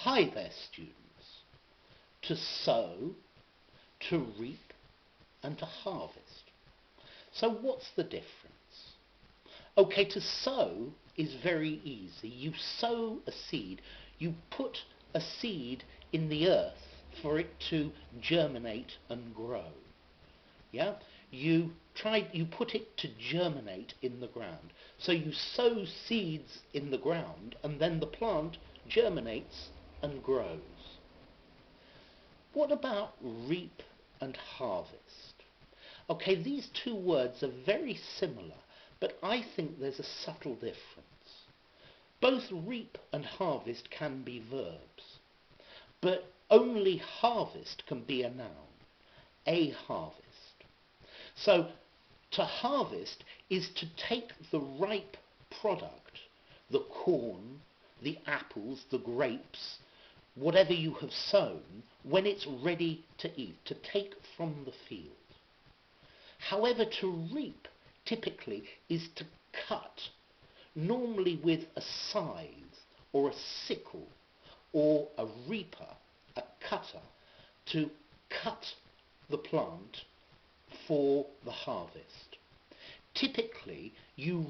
Hi there, students. To sow, to reap, and to harvest. So what's the difference? Okay, to sow is very easy. You sow a seed. You put a seed in the earth for it to germinate and grow. Yeah? You put it to germinate in the ground. So you sow seeds in the ground, and then the plant germinates and grows. What about reap and harvest? Okay, these two words are very similar, but I think there's a subtle difference. Both reap and harvest can be verbs, but only harvest can be a noun, a harvest. So, to harvest is to take the ripe product, the corn, the apples, the grapes, whatever you have sown, when it's ready to eat, to take from the field. However, to reap typically is to cut, normally with a scythe or a sickle or a reaper, a cutter, to cut the plant for the harvest. Typically, you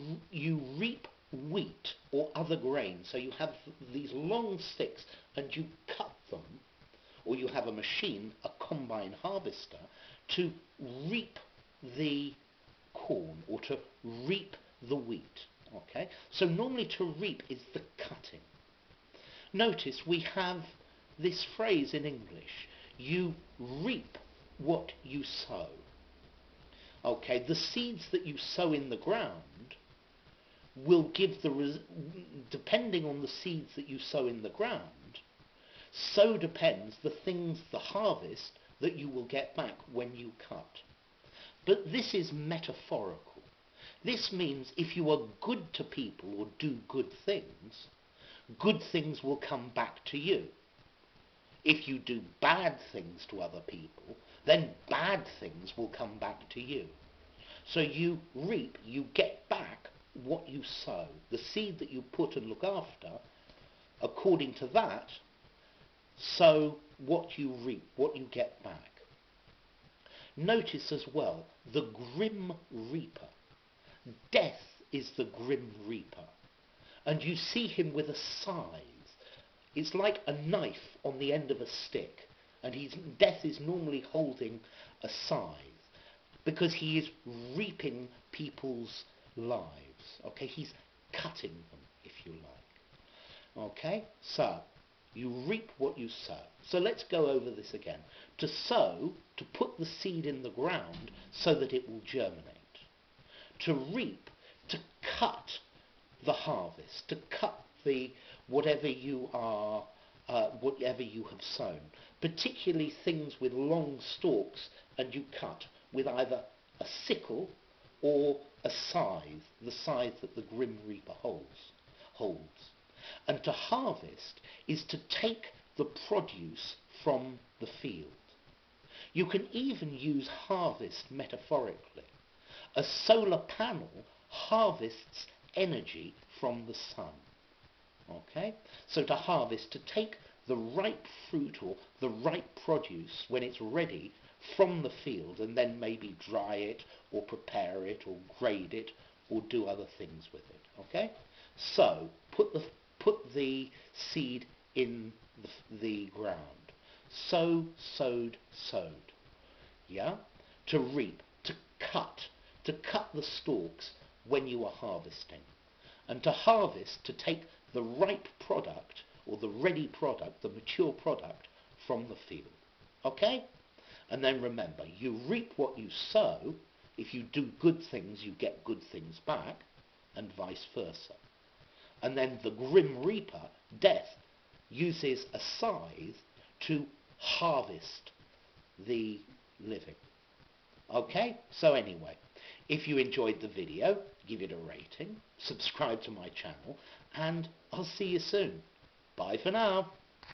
reap wheat or other grain, so you have these long sticks and you cut them, or you have a machine, a combine harvester, to reap the corn or to reap the wheat. Okay? So normally to reap is the cutting. Notice we have this phrase in English, you reap what you sow. Okay, the seeds that you sow in the ground will give depending on the seeds that you sow in the ground, so depends the things, the harvest, that you will get back when you cut. But this is metaphorical. This means if you are good to people or do good things will come back to you. If you do bad things to other people, then bad things will come back to you. So you reap, you get back what you sow. The seed that you put and look after, according to that, sow what you reap, what you get back. Notice as well, the grim reaper. Death is the grim reaper. And you see him with a scythe. It's like a knife on the end of a stick. And Death is normally holding a scythe, because he is reaping people's lives. Okay, he's cutting them, if you like. Okay, so you reap what you sow. So let's go over this again. To sow, to put the seed in the ground so that it will germinate. To reap, to cut the harvest, to cut the whatever you have sown, particularly things with long stalks, and you cut with either a sickle or a scythe, the scythe that the grim reaper holds. And to harvest is to take the produce from the field. You can even use harvest metaphorically. A solar panel harvests energy from the sun. Okay? So to harvest, to take the ripe fruit or the ripe produce when it's ready from the field, and then maybe dry it or prepare it or grade it or do other things with it. Okay? So put the seed in the ground. Sow, sowed, sowed. Yeah? To reap, to cut the stalks when you are harvesting. And to harvest, to take the ripe product or the ready product, the mature product from the field. Okay? And then remember, you reap what you sow. If you do good things, you get good things back, and vice versa. And then the grim reaper, Death, uses a scythe to harvest the living. Okay? So anyway, if you enjoyed the video, give it a rating, subscribe to my channel, and I'll see you soon. Bye for now.